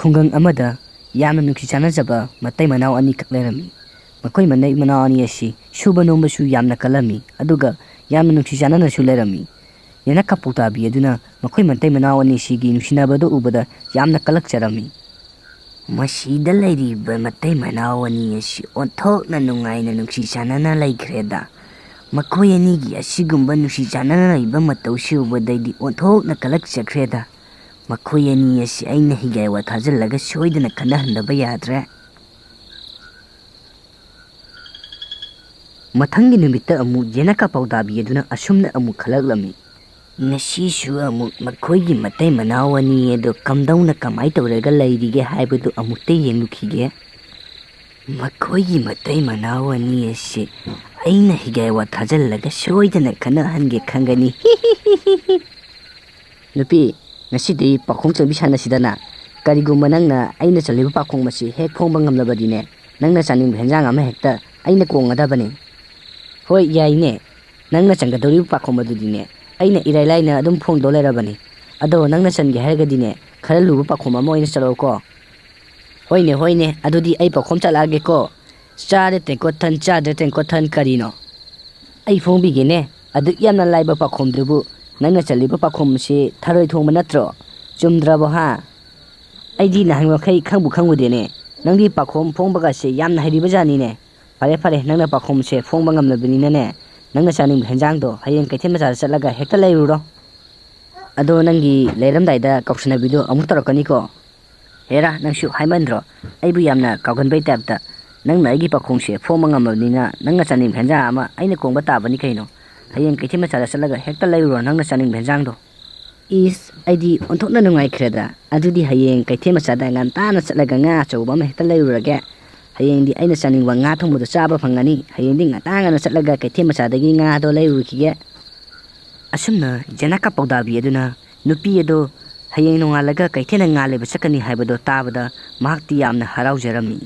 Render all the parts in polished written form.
ꯈꯨꯡꯒꯪ ꯑꯃꯗ ꯌꯥꯝꯅ ꯅꯨꯡꯁꯤ ꯆꯥꯟꯅꯖꯕ ꯃꯇꯩ ꯃꯅꯥꯎ ꯑꯅꯤꯈꯛ ꯂꯩꯔꯝꯃꯤ꯫ ꯃꯈꯣꯏ ꯃꯇꯩ ꯃꯅꯥꯎ ꯑꯅꯤ ꯑꯁꯤ ꯁꯨꯕ ꯅꯣꯝꯕꯁꯨ ꯌꯥꯝꯅ ꯀꯜꯂꯝꯃꯤ, ꯑꯗꯨꯒ ꯌꯥꯝꯅ ꯅꯨꯡꯁꯤ ꯆꯥꯟꯅꯅꯁꯨ ꯂꯩꯔꯝꯃꯤ꯫ ꯌꯦꯅꯈꯥ ꯄꯥꯎꯇꯥꯕꯤ ꯑꯗꯨꯅ ꯃꯈꯣꯏ ꯃꯇꯩ ꯃꯅꯥꯎ ꯑꯅꯤꯁꯤꯒꯤ ꯅꯨꯡꯁꯤꯅꯕꯗꯨ ꯎꯕꯗ ꯌꯥꯝꯅ ꯀꯂꯛꯆꯔꯝꯃꯤ꯫ ꯃꯁꯤꯗ ꯂꯩꯔꯤꯕ ꯃꯇꯩ ꯃꯅꯥꯎ ꯑꯅꯤ ꯑꯁꯤ ꯑꯣꯟꯊꯣꯛꯅ ꯅꯨꯡꯉꯥꯏꯅ ꯅꯨꯡꯁꯤ ꯆꯥꯟꯅꯅ ꯂꯩꯈ꯭ꯔꯦꯗ꯫ ꯃꯈꯣꯏ ꯑꯅꯤꯒꯤ ꯑꯁꯤꯒꯨꯝꯕ ꯅꯨꯡꯁꯤ ꯆꯥꯟꯅꯅ ꯂꯩꯕ ꯃꯇꯧꯁꯤ ꯎꯕꯗꯩꯗꯤ ꯑꯣꯟꯊꯣꯛꯅ ꯀꯂꯛꯆꯈ꯭ꯔꯦꯗ꯫ ꯃꯈꯣꯏ ꯑꯅꯤ ꯑꯁꯤ ꯑꯩꯅ ꯍꯤꯒꯥꯏ ꯊꯥꯖꯤꯜꯂꯒ ꯁꯣꯏꯗꯅ ꯈꯠꯅꯍꯟꯗꯕ ꯌꯥꯗ꯭ꯔꯦ꯫ ꯃꯊꯪꯒꯤ ꯅꯨꯃꯤꯠꯇ ꯑꯃꯨꯛ ꯌꯦꯅꯈꯥ ꯄꯥꯎꯇꯥꯕꯤ ꯑꯗꯨꯅ ꯑꯁꯨꯝꯅ ꯑꯃꯨꯛ ꯈꯜꯂꯛꯂꯝꯃꯤ꯫ ꯉꯁꯤꯁꯨ ꯑꯃꯨꯛ ꯃꯈꯣꯏꯒꯤ ꯃꯇꯩ ꯃꯅꯥꯎ ꯑꯅꯤ ꯑꯗꯨ ꯀꯝꯗꯧꯅ ꯀꯃꯥꯏ ꯇꯧꯔꯒ ꯂꯩꯔꯤꯒꯦ ꯍꯥꯏꯕꯗꯨ ꯑꯃꯨꯛꯇ ꯌꯦꯡꯂꯨꯈꯤꯒꯦ꯫ ꯃꯈꯣꯏꯒꯤ ꯃꯇꯩ ꯃꯅꯥꯎ ꯑꯅꯤ ꯑꯁꯤ ꯑꯩꯅ ꯍꯤꯒꯥꯏ ꯊꯥꯖꯤꯜꯂꯒ ꯁꯣꯏꯗꯅ ꯈꯠꯅꯍꯟꯒꯦ ꯈꯪꯒꯅꯤ꯫ ꯅꯨꯄꯤ, ꯉꯁꯤꯗꯤ ꯄꯥꯈꯣꯡ ꯆꯟꯕꯤ ꯁꯥꯟꯅꯁꯤꯗꯅ꯫ ꯀꯔꯤꯒꯨꯝꯕ ꯅꯪꯅ ꯑꯩꯅ ꯆꯜꯂꯤꯕ ꯄꯥꯈꯣꯡ ꯑꯁꯤ ꯍꯦꯛ ꯐꯣꯡꯕ ꯉꯝꯂꯕꯗꯤꯅꯦ, ꯅꯪꯅ ꯆꯥꯅꯤꯡꯕ ꯍꯦꯟꯖꯥꯡ ꯑꯃ ꯍꯦꯛꯇ ꯑꯩꯅ ꯀꯣꯡꯒꯗꯕꯅꯤ꯫ ꯍꯣꯏ ꯌꯥꯏꯅꯦ, ꯅꯪꯅ ꯆꯟꯒꯗꯧꯔꯤꯕ ꯄꯥꯈꯣꯡ ꯑꯗꯨꯗꯤꯅꯦ ꯑꯩꯅ ꯏꯔꯥꯏ ꯂꯥꯏꯅ ꯑꯗꯨꯝ ꯐꯣꯡꯗꯧ ꯂꯩꯔꯕꯅꯤ꯫ ꯑꯗꯣ ꯅꯪꯅ ꯆꯟꯒꯦ ꯍꯥꯏꯔꯒꯗꯤꯅꯦ ꯈꯔ ꯂꯨꯕ ꯄꯥꯈꯣꯡ ꯑꯃ ꯑꯣꯏꯅ ꯆꯠꯂꯛꯎꯀꯣ꯫ ꯍꯣꯏꯅꯦ ꯍꯣꯏꯅꯦ, ꯑꯗꯨꯗꯤ ꯑꯩ ꯄꯥꯈꯣꯡ ꯆꯠꯂꯛꯑꯒꯦꯀꯣ꯫ ꯆꯥꯗ ꯇꯦꯡꯀꯣꯠꯊꯟ ꯆꯥꯗ ꯇꯦꯡꯀꯣꯠꯊꯟ ꯀꯔꯤꯅꯣ? ꯑꯩ ꯐꯣꯡꯕꯤꯒꯦꯅꯦ, ꯑꯗꯨꯛ ꯌꯥꯝꯅ ꯂꯥꯏꯕ ꯄꯥꯈꯣꯡꯗꯨꯕꯨ꯫ ꯅꯪꯅ ꯆꯜꯂꯤꯕ ꯄꯥꯈꯣꯡ ꯑꯁꯤ ꯊꯔꯣꯏ ꯊꯣꯡꯕ ꯅꯠꯇ꯭ꯔꯣ? ꯆꯨꯝꯗ꯭ꯔꯕꯣ ꯍꯥ? ꯑꯩꯗꯤ ꯅꯍꯥꯟꯃꯈꯩ ꯈꯪꯕꯨ ꯈꯪꯉꯨꯗꯦꯅꯦ, ꯅꯪꯗꯤ ꯄꯥꯈꯣꯡ ꯐꯣꯡꯕꯒꯁꯦ ꯌꯥꯝꯅ ꯍꯩꯔꯤꯕꯖꯥꯠꯅꯤꯅꯦ꯫ ꯐꯔꯦ ꯐꯔꯦ, ꯅꯪꯅ ꯄꯥꯈꯣꯡꯁꯦ ꯐꯣꯡꯕ ꯉꯝꯂꯕꯅꯤꯅꯅꯦ, ꯅꯪꯅ ꯆꯥꯅꯤꯡꯕ ꯍꯦꯟꯖꯥꯡꯗꯣ ꯍꯌꯦꯡ ꯀꯩꯊꯦꯜ ꯃꯆꯥꯗ ꯆꯠꯂꯒ ꯍꯦꯛꯇ ꯂꯩꯔꯨꯔꯣ꯫ ꯑꯗꯣ ꯅꯪꯒꯤ ꯂꯩꯔꯝꯗꯥꯏꯗ ꯀꯥꯎꯁꯟꯅꯕꯤꯗꯣ ꯑꯃꯨꯛ ꯇꯧꯔꯛꯀꯅꯤꯀꯣ꯫ ꯍꯦꯔꯥ, ꯅꯪꯁꯨ ꯍꯥꯏꯃꯟꯗ꯭ꯔꯣ? ꯑꯩꯕꯨ ꯌꯥꯝꯅ ꯀꯥꯎꯒꯟꯕꯩ ꯇꯥꯏꯞꯇ꯫ ꯅꯪꯅ ꯑꯩꯒꯤ ꯄꯥꯈꯣꯡꯁꯦ ꯐꯣꯡꯕ ꯉꯝꯃꯕꯅꯤꯅ ꯅꯪꯅ ꯆꯥꯅꯤꯡꯕ ꯍꯦꯟꯖꯥꯡ ꯑꯃ ꯑꯩꯅ ꯀꯣꯡꯕ ꯇꯥꯕꯅꯤ ꯀꯩꯅꯣ꯫ ꯍꯌꯦꯡ ꯀꯩꯊꯦꯜ ꯃꯆꯥꯗ ꯆꯠꯂꯒ ꯍꯦꯛꯇ ꯂꯩꯔꯨꯔꯣ ꯅꯪꯅ ꯆꯥꯅꯤꯡꯕ ꯍꯦꯟꯖꯥꯡꯗꯣ꯫ ꯏꯁ, ꯑꯩꯗꯤ ꯑꯣꯟꯊꯣꯛꯅ ꯅꯨꯡꯉꯥꯏꯈ꯭ꯔꯦꯗ꯫ ꯑꯗꯨꯗꯤ ꯍꯌꯦꯡ ꯀꯩꯊꯦꯜ ꯃꯆꯥꯗ ꯉꯟꯇꯥꯅ ꯆꯠꯂꯒ ꯉꯥ ꯑꯆꯧꯕ ꯑꯃ ꯍꯦꯛꯇ ꯂꯩꯔꯨꯔꯒꯦ꯫ ꯍꯌꯦꯡꯗꯤ ꯑꯩꯅ ꯆꯥꯅꯤꯡꯕ ꯉꯥ ꯊꯣꯡꯕꯗꯣ ꯆꯥꯕ ꯐꯪꯒꯅꯤ꯫ ꯍꯌꯦꯡꯗꯤ ꯉꯟꯇꯥꯅ ꯆꯠꯂꯒ ꯀꯩꯊꯦꯜ ꯃꯆꯥꯗꯒꯤ ꯉꯥꯗꯣ ꯂꯩꯔꯨꯈꯤꯒꯦ꯫ ꯑꯁꯨꯝꯅ ꯌꯦꯅꯈꯥ ꯄꯥꯎꯇꯥꯕꯤ ꯑꯗꯨꯅ ꯅꯨꯄꯤ ꯑꯗꯣ ꯍꯌꯦꯡ ꯅꯣꯡꯉꯥꯜꯂꯒ ꯀꯩꯊꯦꯜꯗ ꯉꯥ ꯂꯩꯕ ꯆꯠꯀꯅꯤ ꯍꯥꯏꯕꯗꯣ ꯇꯥꯕꯗ ꯃꯍꯥꯛꯇꯤ ꯌꯥꯝꯅ ꯍꯔꯥꯎꯖꯔꯝꯃꯤ꯫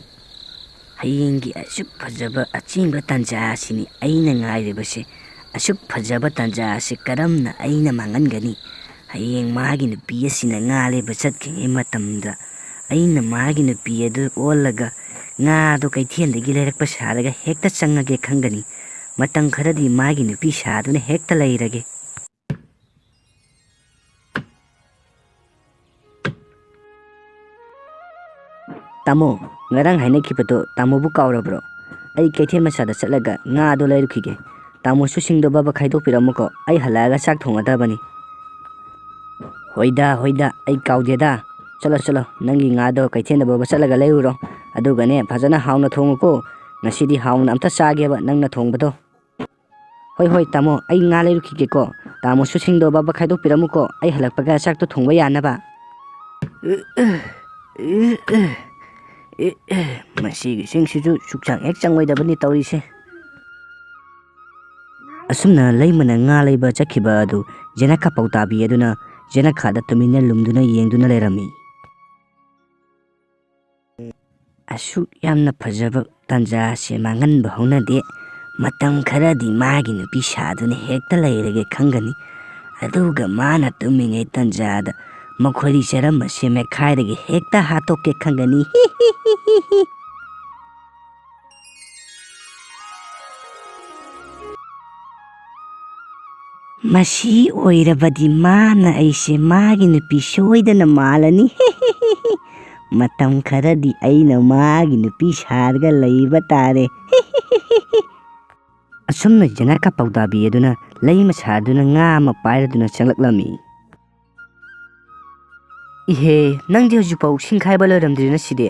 ꯍꯌꯦꯡꯒꯤ ꯑꯁꯨꯛ ꯐꯖꯕ ꯑꯆꯦꯟꯕ ꯇꯥꯟꯖꯥ ꯑꯁꯤꯅꯤ ꯑꯩꯅ ꯉꯥꯏꯔꯤꯕꯁꯦ꯫ ꯑꯁꯨꯛ ꯐꯖꯕ ꯇꯥꯟꯖꯥ ꯑꯁꯤ ꯀꯔꯝꯅ ꯑꯩꯅ ꯃꯥꯡꯍꯟꯒꯅꯤ? ꯍꯌꯦꯡ ꯃꯥꯒꯤ ꯅꯨꯄꯤ ꯑꯁꯤꯅ ꯉꯥ ꯂꯩꯕ ꯆꯠꯈ꯭ꯔꯤꯉꯩ ꯃꯇꯝꯗ ꯑꯩꯅ ꯃꯥꯒꯤ ꯅꯨꯄꯤ ꯑꯗꯨ ꯑꯣꯜꯂꯒ ꯉꯥꯗꯣ ꯀꯩꯊꯦꯜꯗꯒꯤ ꯂꯩꯔꯛꯄ ꯁꯥꯔꯒ ꯍꯦꯛꯇ ꯆꯪꯉꯒꯦ ꯈꯪꯒꯅꯤ꯫ ꯃꯇꯝ ꯈꯔꯗꯤ ꯃꯥꯒꯤ ꯅꯨꯄꯤ ꯁꯥꯗꯨꯅ ꯍꯦꯛꯇ ꯂꯩꯔꯒꯦ꯫ ꯇꯥꯃꯣ, ꯉꯔꯥꯡ ꯍꯥꯏꯅꯈꯤꯕꯗꯣ ꯇꯥꯃꯣꯕꯨ ꯀꯥꯎꯔꯕ꯭ꯔꯣ? ꯑꯩ ꯀꯩꯊꯦꯜ ꯃꯆꯥꯗ ꯆꯠꯂꯒ ꯉꯥꯗꯣ ꯂꯩꯔꯨꯈꯤꯒꯦ꯫ ꯇꯥꯃꯣꯁꯨ ꯁꯤꯡꯗꯣ ꯕꯕ ꯈꯥꯏꯗꯣꯛꯄꯤꯔꯝꯃꯨꯀꯣ, ꯑꯩ ꯍꯜꯂꯛꯑꯒ ꯆꯥꯛ ꯊꯣꯡꯒꯗꯕꯅꯤ꯫ ꯍꯣꯏꯗ ꯍꯣꯏꯗ, ꯑꯩ ꯀꯥꯎꯗꯦꯗ꯫ ꯆꯠꯂꯣ ꯆꯠꯂꯣ, ꯅꯪꯒꯤ ꯉꯥꯗꯣ ꯀꯩꯊꯦꯜꯗ ꯕꯕ ꯆꯠꯂꯒ ꯂꯩꯔꯨꯔꯣ꯫ ꯑꯗꯨꯒꯅꯦ ꯐꯖꯅ ꯍꯥꯎꯅ ꯊꯣꯡꯉꯨꯀꯣ꯫ ꯉꯁꯤꯗꯤ ꯍꯥꯎꯅ ꯑꯝꯇ ꯆꯥꯒꯦꯕ ꯅꯪꯅ ꯊꯣꯡꯕꯗꯣ꯫ ꯍꯣꯏ ꯍꯣꯏ ꯇꯥꯃꯣ, ꯑꯩ ꯉꯥ ꯂꯩꯔꯨꯈꯤꯒꯦꯀꯣ꯫ ꯇꯥꯃꯣꯁꯨ ꯁꯤꯡꯗꯣ ꯕꯕ ꯈꯥꯏꯗꯣꯛꯄꯤꯔꯝꯃꯨꯀꯣ, ꯑꯩ ꯍꯜꯂꯛꯄꯒ ꯆꯥꯛꯇꯣ ꯊꯣꯡꯕ ꯌꯥꯅꯕ꯫ ꯃꯁꯤꯒꯤ ꯁꯤꯡꯁꯤꯁꯨ ꯁꯨꯛꯆꯪ ꯍꯦꯛ ꯆꯪꯉꯣꯏꯗꯕꯅꯤ ꯇꯧꯔꯤꯁꯦ꯫ ꯑꯁꯨꯝꯅ ꯂꯩꯃꯅ ꯉꯥ ꯂꯩꯕ ꯆꯠꯈꯤꯕ ꯑꯗꯨ ꯌꯦꯅꯈꯥ ꯄꯥꯎꯇꯥꯕꯤ ꯑꯗꯨꯅ ꯌꯦꯅꯈꯥꯗ ꯇꯨꯃꯤꯟꯅ ꯂꯨꯝꯗꯨꯅ ꯌꯦꯡꯗꯨꯅ ꯂꯩꯔꯝꯃꯤ꯫ ꯑꯁꯨꯛ ꯌꯥꯝꯅ ꯐꯖꯕ ꯇꯥꯟꯖꯥ ꯑꯁꯤ ꯃꯥꯡꯍꯟꯕ ꯍꯧꯅꯗꯦ꯫ ꯃꯇꯝ ꯈꯔꯗꯤ ꯃꯥꯒꯤ ꯅꯨꯄꯤ ꯁꯥꯗꯨꯅ ꯍꯦꯛꯇ ꯂꯩꯔꯒꯦ ꯈꯪꯒꯅꯤ꯫ ꯑꯗꯨꯒ ꯃꯥꯅ ꯇꯨꯝꯃꯤꯉꯩ ꯇꯥꯟꯖꯥꯗ ꯃꯈꯣꯏꯔꯤ ꯆꯔꯝ ꯑꯁꯤ ꯃꯦꯠꯈꯥꯏꯔꯒ ꯍꯦꯛꯇ ꯍꯥꯠꯇꯣꯛꯀꯦ ꯈꯪꯒꯅꯤ꯫ ꯃꯁꯤ ꯑꯣꯏꯔꯕꯗꯤ ꯃꯥꯅ ꯑꯩꯁꯦ ꯃꯥꯒꯤ ꯅꯨꯄꯤ ꯁꯣꯏꯗꯅ ꯃꯥꯜꯂꯅꯤ꯫ ꯃꯇꯝ ꯈꯔꯗꯤ ꯑꯩꯅ ꯃꯥꯒꯤ ꯅꯨꯄꯤ ꯁꯥꯔꯒ ꯂꯩꯕ ꯇꯥꯔꯦ꯫ ꯑꯁꯨꯝꯅ ꯌꯦꯅꯈꯥ ꯄꯥꯎꯇꯥꯕꯤ ꯑꯗꯨꯅ ꯂꯩꯃ ꯁꯥꯗꯨꯅ ꯉꯥ ꯑꯃ ꯄꯥꯏꯔꯗꯨꯅ ꯆꯪꯂꯛꯂꯝꯃꯤ꯫ ꯏꯍꯦ, ꯅꯪꯗꯤ ꯍꯧꯖꯤꯛꯐꯥꯎ ꯁꯤꯡ ꯈꯥꯏꯕ ꯂꯣꯏꯔꯝꯗ꯭ꯔꯤꯅ ꯁꯤꯗꯤ?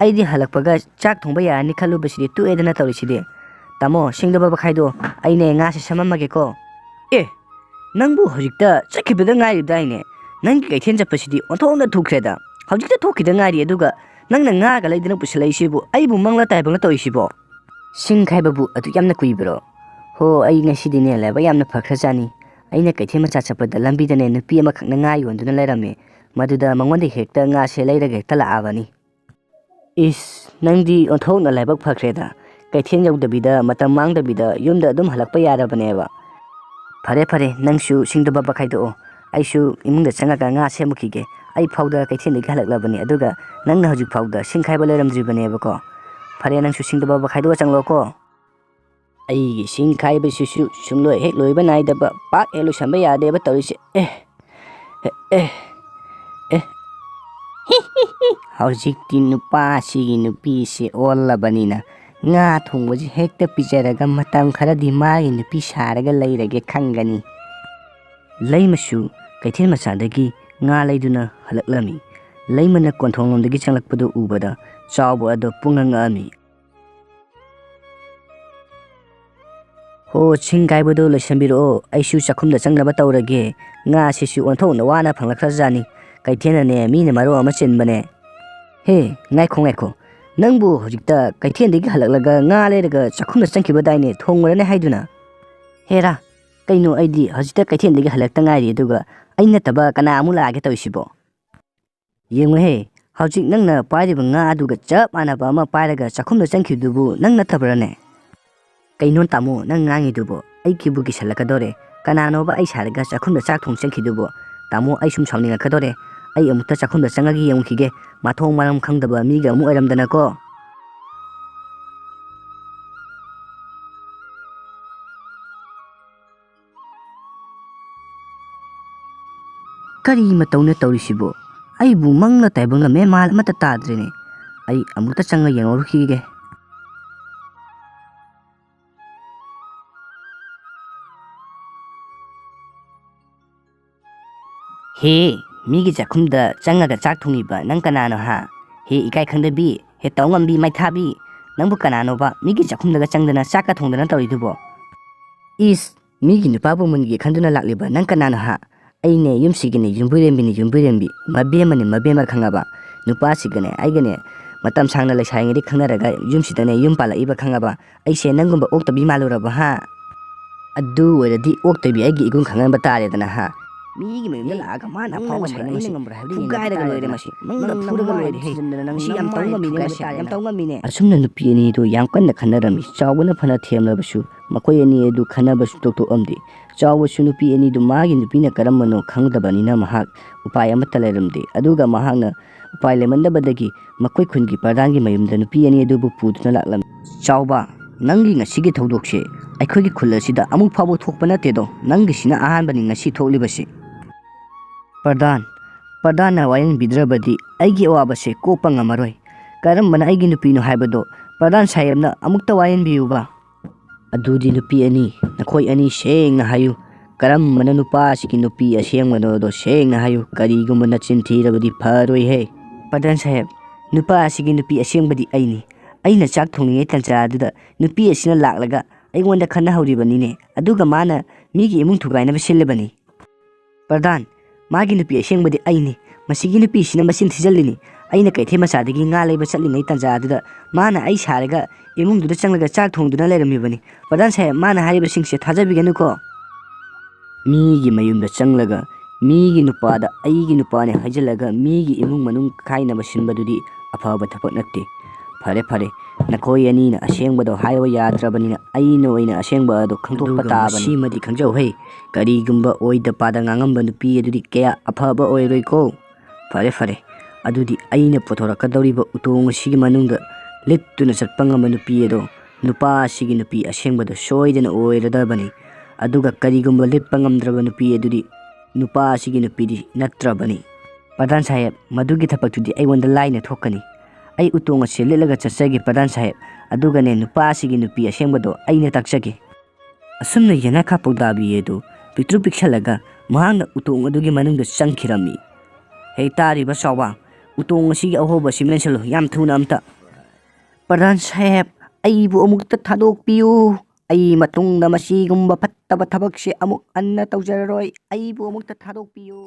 ꯑꯩꯗꯤ ꯍꯜꯂꯛꯄꯒ ꯆꯥꯛ ꯊꯣꯡꯕ ꯌꯥꯔꯅꯤ ꯈꯜꯂꯨꯕꯁꯤꯗꯤ ꯇꯣꯛꯑꯦꯗꯅ ꯇꯧꯔꯤꯁꯤꯗꯤ꯫ ꯇꯥꯃꯣ, ꯁꯤꯡꯗꯣ ꯕꯕ ꯈꯥꯏꯗꯣ, ꯑꯩꯅꯦ ꯉꯥꯁꯦ ꯁꯦꯝꯃꯝꯃꯒꯦꯀꯣ꯫ ꯑꯦ, ꯅꯪꯕꯨ ꯍꯧꯖꯤꯛꯇ ꯆꯠꯈꯤꯕꯗ ꯉꯥꯏꯔꯤꯕꯗꯥꯏꯅꯦ? ꯅꯪꯒꯤ ꯀꯩꯊꯦꯜ ꯆꯠꯄꯁꯤꯗꯤ ꯑꯣꯟꯊꯣꯛꯅ ꯊꯨꯈ꯭ꯔꯦꯗ꯫ ꯍꯧꯖꯤꯛꯇ ꯊꯣꯛꯈꯤꯗ ꯉꯥꯏꯔꯤ, ꯑꯗꯨꯒ ꯅꯪꯅ ꯉꯥꯒ ꯂꯩꯗꯅ ꯄꯨꯁꯤꯜꯂꯛꯏꯁꯤꯕꯨ ꯑꯩꯕꯨ ꯃꯪꯂ ꯇꯥꯏꯕꯪꯂ ꯇꯧꯔꯤꯁꯤꯕꯣ? ꯁꯤꯡ ꯈꯥꯏꯕꯕꯨ ꯑꯗꯨꯛ ꯌꯥꯝꯅ ꯀꯨꯏꯕ꯭ꯔꯣ? ꯍꯣ, ꯑꯩ ꯉꯁꯤꯗꯤꯅꯦ ꯂꯥꯏꯕꯛ ꯌꯥꯝꯅ ꯐꯈ꯭ꯔꯖꯥꯠꯅꯤ꯫ ꯑꯩꯅ ꯀꯩꯊꯦꯜ ꯃꯆꯥ ꯆꯠꯄꯗ ꯂꯝꯕꯤꯗꯅꯦ ꯅꯨꯄꯤ ꯑꯃꯈꯛꯅ ꯉꯥ ꯌꯣꯟꯗꯨꯅ ꯂꯩꯔꯝꯃꯦ꯫ ꯃꯗꯨꯗ ꯃꯉꯣꯟꯗ ꯍꯦꯛꯇ ꯉꯥꯁꯦ ꯂꯩꯔꯒ ꯍꯦꯛꯇ ꯂꯥꯛꯑꯕꯅꯤ꯫ ꯏꯁ, ꯅꯪꯗꯤ ꯑꯣꯟꯊꯣꯛꯅ ꯂꯥꯏꯕꯛ ꯐꯈ꯭ꯔꯦꯗ꯫ ꯀꯩꯊꯦꯜ ꯌꯧꯗꯕꯤꯗ ꯃꯇꯝ ꯃꯥꯡꯗꯕꯤꯗ ꯌꯨꯝꯗ ꯑꯗꯨꯝ ꯍꯜꯂꯛꯄ ꯌꯥꯔꯕꯅꯦꯕ꯫ ꯐꯔꯦ ꯐꯔꯦ, ꯅꯪꯁꯨ ꯁꯤꯡꯗꯣ ꯕꯕ ꯈꯥꯏꯗꯣꯛꯑꯣ꯫ ꯑꯩꯁꯨ ꯏꯃꯨꯡꯗ ꯆꯪꯉꯒ ꯉꯥ ꯁꯦꯝꯃꯨꯈꯤꯒꯦ꯫ ꯑꯩ ꯐꯥꯎꯗ ꯀꯩꯊꯦꯜꯗꯒꯤ ꯍꯜꯂꯛꯂꯕꯅꯤ ꯑꯗꯨꯒ ꯅꯪꯅ ꯍꯧꯖꯤꯛ ꯐꯥꯎꯗ ꯁꯤꯡ ꯈꯥꯏꯕ ꯂꯩꯔꯝꯗ꯭ꯔꯤꯕꯅꯦꯕꯀꯣ ꯐꯔꯦ ꯅꯪꯁꯨ ꯁꯤꯡꯗꯣ ꯈꯥꯏꯗꯣꯛꯑ ꯆꯪꯂꯣꯀꯣ ꯑꯩꯒꯤ ꯁꯤꯡ ꯈꯥꯏꯕꯁꯤꯁꯨ ꯁꯨꯡꯂꯣꯏ ꯍꯦꯛ ꯂꯣꯏꯕ ꯅꯥꯏꯗꯕ ꯄꯥꯛ ꯍꯦꯛ ꯂꯣꯏꯁꯟꯕ ꯌꯥꯗꯦꯕ ꯇꯧꯔꯤꯁꯦ ꯍꯧꯖꯤꯛꯇꯤ ꯅꯨꯄꯥꯁꯤꯒꯤ ꯅꯨꯄꯤꯁꯤ ꯑꯣꯜꯂꯕꯅꯤꯅ ꯉꯥ ꯊꯣꯡꯕꯁꯤ ꯍꯦꯛꯇ ꯄꯤꯖꯔꯒ ꯃꯇꯝ ꯈꯔꯗꯤ ꯃꯥꯒꯤ ꯅꯨꯄꯤ ꯁꯥꯔꯒ ꯂꯩꯔꯒꯦ ꯈꯪꯒꯅꯤ ꯂꯩꯃꯁꯨ ꯀꯩꯊꯦꯜ ꯃꯆꯥꯗꯒꯤ ꯉꯥ ꯂꯩꯗꯨꯅ ꯍꯜꯂꯛꯂꯝꯃꯤ ꯂꯩꯃꯅ ꯀꯣꯟꯊꯣꯡꯂꯣꯝꯗꯒꯤ ꯆꯪꯂꯛꯄꯗꯨ ꯎꯕꯗ ꯆꯥꯎꯕ ꯑꯗꯣ ꯄꯨꯡꯉꯛꯉꯛꯑꯝꯃꯤ ꯍꯣ ꯁꯤꯡ ꯀꯥꯏꯕꯗꯣ ꯂꯣꯏꯁꯟꯕꯤꯔꯛꯑꯣ ꯑꯩꯁꯨ ꯆꯥꯛꯈꯨꯝꯗ ꯆꯪꯅꯕ ꯇꯧꯔꯒꯦ ꯉꯥꯁꯤꯁꯨ ꯑꯣꯟꯊꯣꯛꯅ ꯋꯥꯅ ꯐꯪꯂꯛꯈ꯭ꯔꯖꯥꯠꯅꯤ ꯀꯩꯊꯦꯜꯅꯅꯦ ꯃꯤꯅ ꯃꯔꯣꯜ ꯑꯃ ꯆꯤꯟꯕꯅꯦ ꯍꯦ ꯉꯥꯏꯈꯣ ꯅꯪꯕꯨ ꯍꯧꯖꯤꯛꯇ ꯀꯩꯊꯦꯜꯗꯒꯤ ꯍꯜꯂꯛꯂꯒ ꯉꯥ ꯂꯩꯔꯒ ꯆꯥꯛꯈꯨꯝꯗ ꯆꯪꯈꯤꯕꯗꯥꯏꯅꯦ ꯊꯣꯡꯉꯨꯔꯅꯦ ꯍꯥꯏꯗꯨꯅ ꯍꯦꯔꯥ ꯀꯩꯅꯣ ꯑꯩꯗꯤ ꯍꯧꯖꯤꯛꯇ ꯀꯩꯊꯦꯜꯗꯒꯤ ꯍꯜꯂꯛꯇ ꯉꯥꯏꯔꯤ ꯑꯗꯨꯒ ꯑꯩ ꯅꯠꯇꯕ ꯀꯅꯥ ꯑꯃꯨꯛ ꯂꯥꯛꯑꯒꯦ ꯇꯧꯔꯤꯁꯤꯕꯣ ꯌꯦꯡꯉꯨꯍꯦ ꯍꯧꯖꯤꯛ ꯅꯪꯅ ꯄꯥꯏꯔꯤꯕ ꯉꯥ ꯑꯗꯨꯒ ꯆꯞ ꯃꯥꯟꯅꯕ ꯑꯃ ꯄꯥꯏꯔꯒ ꯆꯥꯛꯈꯨꯝꯗ ꯆꯪꯈꯤꯕꯗꯨꯕꯨ ꯅꯪ ꯅꯠꯇꯕ꯭ꯔꯅꯦ ꯀꯩꯅꯣ ꯇꯥꯃꯣ ꯅꯪ ꯉꯥꯡꯉꯤꯗꯨꯕꯣ ꯑꯩꯒꯤꯕꯨ ꯀꯤꯁꯜꯂꯛꯀꯗꯣꯔꯦ ꯀꯅꯥꯅꯣꯕ ꯑꯩ ꯁꯥꯔꯒ ꯆꯥꯛꯈꯨꯝꯗ ꯆꯥꯛ ꯊꯣꯡ ꯆꯪꯈꯤꯗꯨꯕꯣ ꯇꯥꯃꯣ ꯑꯩ ꯁꯨꯝ ꯁꯥꯎꯅꯤꯡꯉꯛꯀꯗꯣꯔꯦ ꯑꯩ ꯑꯃꯨꯛꯇ ꯆꯥꯛꯈꯨꯝꯗ ꯆꯪꯉꯒ ꯌꯦꯡꯉꯨꯈꯤꯒꯦ ꯃꯊꯣꯡ ꯃꯔꯝ ꯈꯪꯗꯕ ꯃꯤꯒ ꯑꯃꯨꯛ ꯑꯣꯏꯔꯝꯗꯅꯀꯣ ꯀꯔꯤ ꯃꯇꯧꯅ ꯇꯧꯔꯤꯁꯤꯕꯣ ꯑꯩꯕꯨ ꯃꯪꯂ ꯇꯥꯏꯕꯪꯂ ꯃꯦꯟꯃꯥꯟ ꯑꯃꯠꯇ ꯇꯥꯗ꯭ꯔꯦꯅꯦ ꯑꯩ ꯑꯃꯨꯛꯇ ꯆꯪꯉ ꯌꯦꯡꯉꯨꯈꯤꯒꯦ ꯍꯦ ꯃꯤꯒꯤ ꯆꯥꯛꯈꯨꯝꯗ ꯆꯪꯉꯒ ꯆꯥꯛ ꯊꯣꯡꯉꯤꯕ ꯅꯪ ꯀꯅꯥꯅꯣ ꯍꯥ ꯍꯦ ꯏꯀꯥꯏ ꯈꯪꯗꯕꯤ ꯍꯦ ꯇꯧꯉꯝꯕꯤ ꯃꯩꯊꯥꯕꯤ ꯅꯪꯕꯨ ꯀꯅꯥꯅꯣꯕ ꯃꯤꯒꯤ ꯆꯥꯛꯈꯨꯝꯗꯒ ꯆꯪꯗꯅ ꯆꯥꯛꯀ ꯊꯣꯡꯗꯅ ꯇꯧꯔꯤꯗꯨꯕꯣ ꯏꯁ ꯃꯤꯒꯤ ꯅꯨꯄꯥꯕꯨ ꯃꯨꯟꯒꯦ ꯈꯟꯗꯨꯅ ꯂꯥꯛꯂꯤꯕ ꯅꯪ ꯀꯅꯥꯅꯣ ꯍꯥ ꯑꯩꯅꯦ ꯌꯨꯝꯁꯤꯒꯤꯅꯦ ꯌꯨꯝꯕꯨꯔꯦꯝꯕꯤ ꯃꯕꯦꯝꯃ ꯈꯪꯉꯕ ꯅꯨꯄꯥꯁꯤꯒꯅꯦ ꯑꯩꯒꯅꯦ ꯃꯇꯝ ꯁꯥꯡꯅ ꯂꯩꯁꯥꯔꯤꯉꯩꯗꯤ ꯈꯪꯅꯔꯒ ꯌꯨꯝꯁꯤꯗꯅꯦ ꯌꯨꯝ ꯄꯥꯜꯂꯛꯏꯕ ꯈꯪꯉꯕ ꯑꯩꯁꯦ ꯅꯪꯒꯨꯝꯕ ꯑꯣꯛꯇꯕꯤ ꯃꯥꯜꯂꯨꯔꯕ ꯍꯥ ꯑꯗꯨ ꯑꯣꯏꯔꯗꯤ ꯑꯣꯛꯇꯕꯤ ꯑꯩꯒꯤ ꯏꯒꯨꯟ ꯈꯪꯍꯟꯕ ꯇꯥꯔꯦꯗꯅ ꯍꯥ ꯃꯤꯒꯤ ꯃꯌꯨꯝꯗ ꯂꯥꯛꯑꯒ ꯃꯥꯅ ꯑꯐꯥꯎꯕ ꯁꯥꯏꯅ ꯃꯁꯤ ꯐꯨꯒꯥꯏꯔꯒ ꯂꯣꯏꯔꯦ ꯃꯁꯤ ꯃꯪꯗ ꯐꯨꯔꯒ ꯂꯣꯏꯔꯦ ꯍꯦ ꯃꯁꯤ ꯌꯥꯝ ꯇꯧ ꯉꯝꯃꯤꯅꯦ ꯃꯁꯤ ꯌꯥꯝ ꯇꯧ ꯉꯝꯃꯤꯅꯦ ꯑꯁꯨꯝꯅ ꯅꯨꯄꯤ ꯑꯅꯤꯗꯨ ꯌꯥꯝ ꯀꯟꯅ ꯈꯟꯅꯔꯝꯃꯤ ꯆꯥꯎꯕꯅ ꯐꯅ ꯊꯦꯝꯂꯕꯁꯨ ꯃꯈꯣꯏ ꯑꯅꯤ ꯑꯗꯨ ꯈꯟꯅꯕꯁꯨ ꯇꯣꯛꯊꯣꯛꯑꯝꯗꯦ ꯆꯥꯎꯕꯁꯨ ꯅꯨꯄꯤ ꯑꯅꯤꯗꯨ ꯃꯥꯒꯤ ꯅꯨꯄꯤꯅ ꯀꯔꯝꯕꯅꯣ ꯈꯪꯗꯕꯅꯤꯅ ꯃꯍꯥꯛ ꯎꯄꯥꯏ ꯑꯃꯠꯇ ꯂꯩꯔꯝꯗꯦ ꯑꯗꯨꯒ ꯃꯍꯥꯛꯅ ꯎꯄꯥꯏ ꯂꯩꯃꯟꯗꯕꯗꯒꯤ ꯃꯈꯣꯏ ꯈꯨꯟꯒꯤ ꯄ꯭ꯔꯙꯥꯟꯒꯤ ꯃꯌꯨꯝꯗ ꯅꯨꯄꯤ ꯑꯅꯤ ꯑꯗꯨꯕꯨ ꯄꯨꯗꯨꯅ ꯂꯥꯛꯂꯝꯃꯤ ꯆꯥꯎꯕ ꯅꯪꯒꯤ ꯉꯁꯤꯒꯤ ꯊꯧꯗꯣꯛꯁꯦ ꯑꯩꯈꯣꯏꯒꯤ ꯈꯨꯜ ꯑꯁꯤꯗ ꯑꯃꯨꯛ ꯐꯥꯎꯕ ꯊꯣꯛꯄ ꯅꯠꯇꯦꯗꯣ ꯅꯪꯒꯤꯁꯤꯅ ꯑꯍꯥꯟꯕꯅꯤ ꯉꯁꯤ ꯊꯣꯛꯂꯤꯕꯁꯤ ꯄ꯭ꯔꯙꯥꯟꯅ ꯋꯥꯌꯦꯟꯕꯤꯗ꯭ꯔꯕꯗꯤ ꯑꯩꯒꯤ ꯑꯋꯥꯕꯁꯦ ꯀꯣꯛꯄ ꯉꯝꯃꯔꯣꯏ ꯀꯔꯝꯕꯅ ꯑꯩꯒꯤ ꯅꯨꯄꯤꯅꯣ ꯍꯥꯏꯕꯗꯣ ꯄ꯭ꯔꯙꯥꯟ ꯁꯥꯍꯦꯕꯅ ꯑꯃꯨꯛꯇ ꯋꯥꯌꯦꯟꯕꯤꯌꯨꯕ ꯑꯗꯨꯗꯤ ꯅꯨꯄꯤ ꯑꯅꯤ ꯅꯈꯣꯏ ꯑꯅꯤ ꯁꯦꯡꯅ ꯍꯥꯏꯌꯨ ꯀꯔꯝꯕꯅ ꯅꯨꯄꯥꯁꯤꯒꯤ ꯅꯨꯄꯤ ꯑꯁꯦꯡꯕꯅꯣꯗꯣ ꯁꯦꯡꯅ ꯍꯥꯏꯌꯨ ꯀꯔꯤꯒꯨꯝꯕ ꯅꯆꯤꯟ ꯊꯤꯔꯕꯗꯤ ꯐꯔꯣꯏꯍꯦ ꯄ꯭ꯔꯙꯥꯟ ꯁꯥꯍꯦꯕ ꯅꯨꯄꯥ ꯑꯁꯤꯒꯤ ꯅꯨꯄꯤ ꯑꯁꯦꯡꯕꯗꯤ ꯑꯩꯅꯤ ꯑꯩꯅ ꯆꯥꯛ ꯊꯣꯡꯂꯤꯉꯩ ꯇꯟꯖꯥ ꯑꯗꯨꯗ ꯅꯨꯄꯤ ꯑꯁꯤꯅ ꯂꯥꯛꯂꯒ ꯑꯩꯉꯣꯟꯗ ꯈꯟꯅꯍꯧꯔꯤꯕꯅꯤꯅꯦ ꯑꯗꯨꯒ ꯃꯥꯅ ꯃꯤꯒꯤ ꯏꯃꯨꯡ ꯊꯨꯒꯥꯏꯅꯕ ꯁꯤꯜꯂꯤꯕꯅꯤ ꯄ꯭ꯔꯙꯥꯟ ꯃꯥꯒꯤ ꯅꯨꯄꯤ ꯑꯁꯦꯡꯕꯗꯤ ꯑꯩꯅꯤ ꯃꯁꯤꯒꯤ ꯅꯨꯄꯤꯁꯤꯅ ꯃꯆꯤꯟ ꯊꯤꯖꯤꯜꯂꯤꯅꯤ ꯑꯩꯅ ꯀꯩꯊꯦꯜ ꯃꯆꯥꯗꯒꯤ ꯉꯥ ꯂꯩꯕ ꯆꯠꯂꯤꯉꯩ ꯇꯟꯖꯥ ꯑꯗꯨꯗ ꯃꯥꯅ ꯑꯩ ꯁꯥꯔꯒ ꯏꯃꯨꯡꯗꯨꯗ ꯆꯪꯂꯒ ꯆꯥꯛ ꯊꯣꯡꯗꯨꯅ ꯂꯩꯔꯝꯃꯤꯕꯅꯤ ꯄ꯭ꯔꯙꯥꯟ ꯁꯥꯍꯦꯕ ꯃꯥꯅ ꯍꯥꯏꯔꯤꯕꯁꯤꯡꯁꯦ ꯊꯥꯖꯕꯤꯒꯅꯨꯀꯣ ꯃꯤꯒꯤ ꯃꯌꯨꯝꯗ ꯆꯪꯂꯒ ꯃꯤꯒꯤ ꯅꯨꯄꯥꯗ ꯑꯩꯒꯤ ꯅꯨꯄꯥꯅꯦ ꯍꯥꯏꯖꯤꯜꯂꯒ ꯃꯤꯒꯤ ꯏꯃꯨꯡ ꯃꯅꯨꯡ ꯈꯥꯏꯅꯕ ꯁꯤꯟꯕꯗꯨꯗꯤ ꯑꯐꯕ ꯊꯕꯛ ꯅꯠꯇꯦ ꯐꯔꯦ ꯅꯈꯣꯏ ꯑꯅꯤꯅ ꯑꯁꯦꯡꯕꯗꯣ ꯍꯥꯏꯕ ꯌꯥꯗ꯭ꯔꯕꯅꯤꯅ ꯑꯩꯅ ꯑꯣꯏꯅ ꯑꯁꯦꯡꯕ ꯑꯗꯣ ꯈꯪꯗꯣꯛꯄ ꯇꯥꯕꯅꯤ ꯁꯤꯃꯗꯤ ꯈꯪꯖꯧꯍꯦ ꯀꯔꯤꯒꯨꯝꯕ ꯑꯣꯏꯗ ꯄꯥꯗ ꯉꯥꯡꯉꯝꯕ ꯅꯨꯄꯤ ꯑꯗꯨꯗꯤ ꯀꯌꯥ ꯑꯐꯕ ꯑꯣꯏꯔꯣꯏꯀꯣ ꯐꯔꯦ ꯑꯗꯨꯗꯤ ꯑꯩꯅ ꯄꯨꯊꯣꯔꯛꯀꯗꯧꯔꯤꯕ ꯎꯇꯣꯡ ꯑꯁꯤꯒꯤ ꯃꯅꯨꯡꯗ ꯂꯤꯠꯇꯨꯅ ꯆꯠꯄ ꯉꯝꯕ ꯅꯨꯄꯤ ꯑꯗꯣ ꯅꯨꯄꯥ ꯑꯁꯤꯒꯤ ꯅꯨꯄꯤ ꯑꯁꯦꯡꯕꯗꯣ ꯁꯣꯏꯗꯅ ꯑꯣꯏꯔꯗꯕꯅꯤ ꯑꯗꯨꯒ ꯀꯔꯤꯒꯨꯝꯕ ꯂꯤꯠꯄ ꯉꯝꯗ꯭ꯔꯕ ꯅꯨꯄꯤ ꯑꯗꯨꯗꯤ ꯅꯨꯄꯥ ꯑꯁꯤꯒꯤ ꯅꯨꯄꯤꯗꯤ ꯅꯠꯇ꯭ꯔꯕꯅꯤ ꯄ꯭ꯔꯙꯥꯟ ꯁꯥꯍꯦꯕ ꯃꯗꯨꯒꯤ ꯊꯕꯛꯇꯨꯗꯤ ꯑꯩꯉꯣꯟꯗ ꯂꯥꯏꯅ ꯊꯣꯛꯀꯅꯤ ꯑꯩ ꯎꯇꯣꯡ ꯑꯁꯤ ꯂꯤꯠꯂꯒ ꯆꯠꯆꯒꯦ ꯄ꯭ꯔꯙꯥꯟ ꯁꯥꯍꯦꯕ ꯑꯗꯨꯒꯅꯦ ꯅꯨꯄꯥ ꯑꯁꯤꯒꯤ ꯅꯨꯄꯤ ꯑꯁꯦꯡꯕꯗꯣ ꯑꯩꯅ ꯇꯥꯛꯆꯒꯦ ꯑꯁꯨꯝꯅ ꯌꯦꯅꯈꯥ ꯄꯧꯗꯥꯕꯤ ꯑꯗꯨ ꯄꯤꯛꯇ꯭ꯔꯨ ꯄꯤꯛꯁꯜꯂꯒ ꯃꯍꯥꯛꯅ ꯎꯇꯣꯡ ꯑꯗꯨꯒꯤ ꯃꯅꯨꯡꯗ ꯆꯪꯈꯤꯔꯝꯃꯤ ꯍꯦ ꯇꯥꯔꯤꯕ ꯆꯥꯎꯕ ꯎꯇꯣꯡ ꯑꯁꯤꯒꯤ ꯑꯍꯣꯕ ꯑꯁꯤ ꯃꯦꯟꯁꯤꯜꯂꯨ ꯌꯥꯝ ꯊꯨꯅ ꯑꯝꯇ ꯄ꯭ꯔꯙꯥꯟ ꯁꯥꯍꯦꯕ ꯑꯩꯕꯨ ꯑꯃꯨꯛꯇ ꯊꯥꯗꯣꯛꯄꯤꯌꯨ ꯑꯩ ꯃꯇꯨꯡꯗ ꯃꯁꯤꯒꯨꯝꯕ ꯐꯠꯇꯕ ꯊꯕꯛꯁꯦ ꯑꯃꯨꯛ ꯍꯟꯅ ꯇꯧꯖꯔꯔꯣꯏ ꯑꯩꯕꯨ ꯑꯃꯨꯛꯇ ꯊꯥꯗꯣꯛꯄꯤꯌꯨ